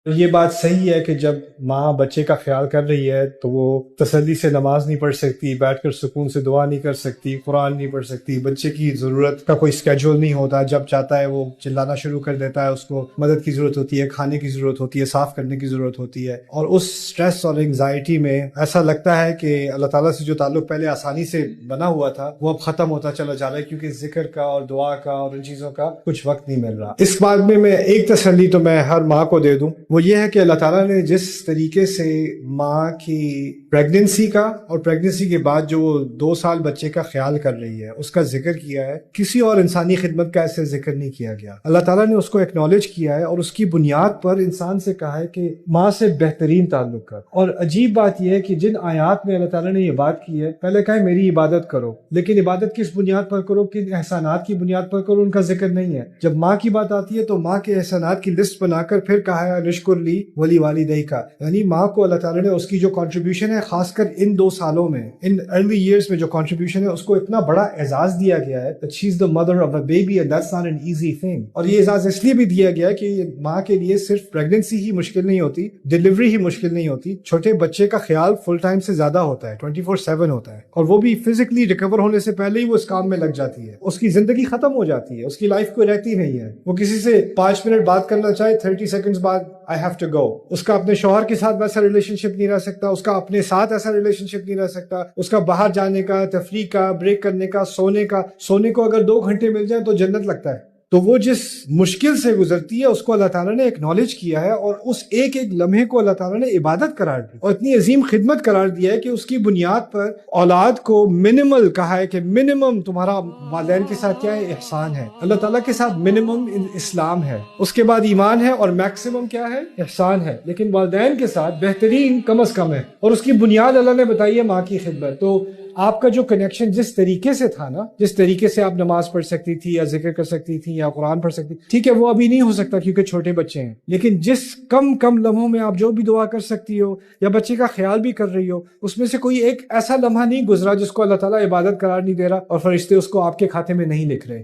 یہ بات صحیح ہے کہ جب ماں بچے کا خیال کر رہی ہے تو وہ تسلی سے نماز نہیں پڑھ سکتی، بیٹھ کر سکون سے دعا نہیں کر سکتی، قرآن نہیں پڑھ سکتی، بچے کی ضرورت کا کوئی اسکیجول نہیں ہوتا، جب چاہتا ہے وہ چلانا شروع کر دیتا ہے، اس کو مدد کی ضرورت ہوتی ہے، کھانے کی ضرورت ہوتی ہے، صاف کرنے کی ضرورت ہوتی ہے، اور اس سٹریس اور انگزائٹی میں ایسا لگتا ہے کہ اللہ تعالیٰ سے جو تعلق پہلے آسانی سے بنا ہوا تھا وہ اب ختم ہوتا چلا جا رہا ہے، کیونکہ ذکر کا اور دعا کا اور ان چیزوں کا کچھ وقت نہیں مل رہا۔ اس بات میں ایک تسلی تو میں ہر ماں کو دے دوں، وہ یہ ہے کہ اللہ تعالیٰ نے جس طریقے سے ماں کی پریگننسی کا اور پریگننسی کے بعد جو وہ 2 سال بچے کا خیال کر رہی ہے اس کا ذکر کیا ہے، کسی اور انسانی خدمت کا ایسے ذکر نہیں کیا گیا۔ اللہ تعالیٰ نے اس کو ایکنالج کیا ہے اور اس کی بنیاد پر انسان سے کہا ہے کہ ماں سے بہترین تعلق کر۔ اور عجیب بات یہ ہے کہ جن آیات میں اللہ تعالیٰ نے یہ بات کی ہے، پہلے کہا ہے میری عبادت کرو، لیکن عبادت کس بنیاد پر کرو، کن احسانات کی بنیاد پر کرو، ان کا ذکر نہیں ہے۔ جب ماں کی بات آتی ہے تو ماں کے احسانات کی لسٹ بنا کر پھر کہا ہے نشکر لی ولی والدی کا، یعنی ماں کو اللہ تعالیٰ نے اس کی جو کنٹریبیوشن ہے، خاص کر ان 2 سالوں میں، ان ارلی ایئرس میں جو کنٹریبیوشن ہے، اس کو اتنا بڑا اعزاز دیا گیا ہے that she's the mother of a baby and that's not an easy thing۔ اور یہ اعزاز اس لیے بھی دیا گیا ہے کہ ماں کے لیے صرف پریگننسی ہی مشکل نہیں ہوتی، ڈیلیوری ہی مشکل نہیں ہوتی، چھوٹے بچے کا خیال فل ٹائم سے زیادہ ہوتا ہے، 24/7 ہوتا ہے، اور وہ بھی فزیکلی ریکور ہونے سے پہلے ہی وہ اس کام میں لگ جاتی ہے، اس کی زندگی ختم ہو جاتی ہے، اس کی لائف کوئی رہتی نہیں ہے۔ وہ کسی سے 5 منٹ بات کرنا چاہے 30 سیکنڈز بعد I have to go۔ اس کا اپنے شوہر کے ساتھ ویسا ریلیشن شپ نہیں رہ سکتا، اس کا اپنے ساتھ ایسا ریلیشن شپ نہیں رہ سکتا، اس کا باہر جانے کا، تفریح کا، بریک کرنے کا، سونے کو اگر 2 گھنٹے مل جائیں تو جنت لگتا ہے۔ تو وہ جس مشکل سے گزرتی ہے اس کو اللہ تعالیٰ نے ایکنالج کیا ہے، اور اس ایک ایک لمحے کو اللہ تعالیٰ نے عبادت قرار دی اور اتنی عظیم خدمت قرار دیا ہے کہ اس کی بنیاد پر اولاد کو منیمل کہا ہے کہ منیمم تمہارا والدین کے ساتھ کیا ہے، احسان ہے۔ اللہ تعالیٰ کے ساتھ منیمم اسلام ہے، اس کے بعد ایمان ہے، اور میکسیمم کیا ہے، احسان ہے، لیکن والدین کے ساتھ بہترین کم از کم ہے، اور اس کی بنیاد اللہ نے بتائی ہے ماں کی خدمت۔ تو آپ کا جو کنیکشن جس طریقے سے تھا نا، جس طریقے سے آپ نماز پڑھ سکتی تھی یا ذکر کر سکتی تھی یا قرآن پڑھ سکتی، ٹھیک ہے وہ ابھی نہیں ہو سکتا کیونکہ چھوٹے بچے ہیں، لیکن جس کم لمحوں میں آپ جو بھی دعا کر سکتی ہو یا بچے کا خیال بھی کر رہی ہو، اس میں سے کوئی ایک ایسا لمحہ نہیں گزرا جس کو اللہ تعالیٰ عبادت قرار نہیں دے رہا اور فرشتے اس کو آپ کے کھاتے میں نہیں لکھ رہے۔